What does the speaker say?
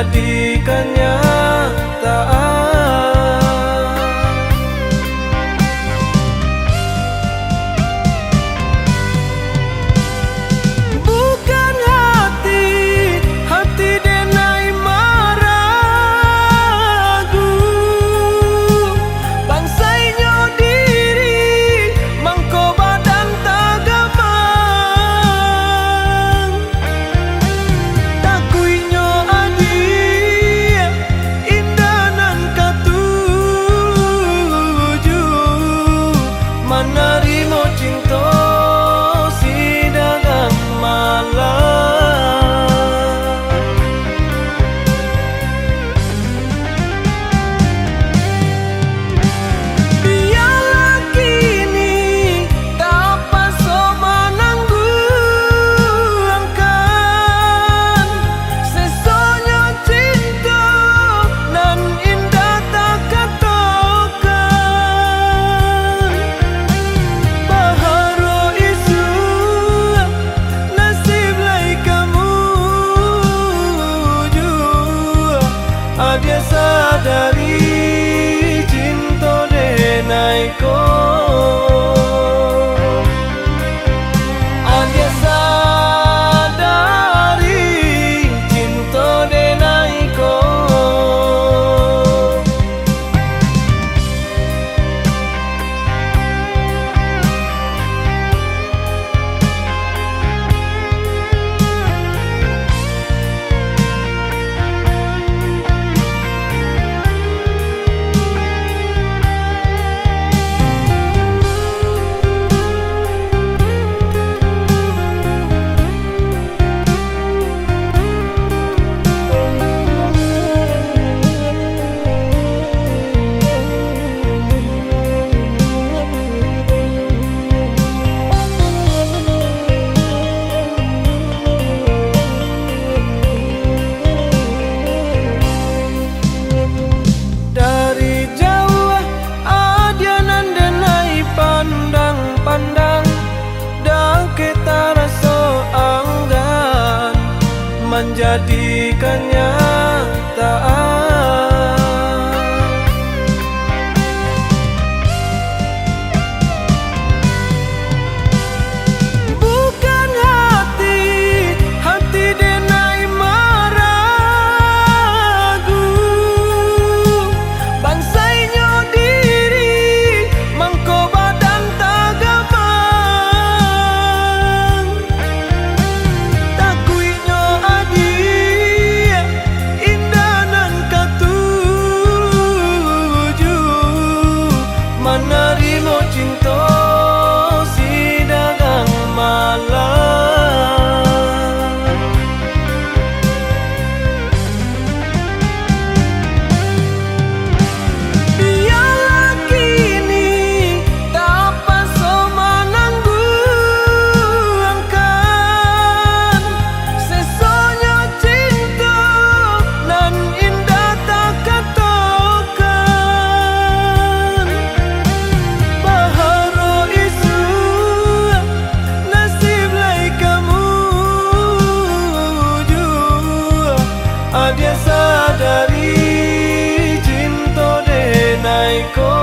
menjadi kenyataan. Bukan hati denai maragu, bangsainya diri mangko badan tagamang. Takuinyo adi indanan katuju, manarimo cinta sidagang malam. Biarlah kini dapat so menangguhkan sesonyo cinta nan indah tak katakan. Baharo isu nasib lai kamu jua, adia sadari cinta denai ko. Adia sadari cinta denai ko. Dari jauh adianan denai pandang-pandang, dan kita rasa anggan menjadi kenyataan. Bukan hati denai maragu, bangsainya diri mangko badan tagamang. Takuinyo adi indanan katuju, manarimo cinta sidagang malam. Biarlah kini dapat so menangguhkan sesonyo cinta nan indah tak katakan. Baharo isu nasib lai kamu jua, adia sadari cinta denai ko.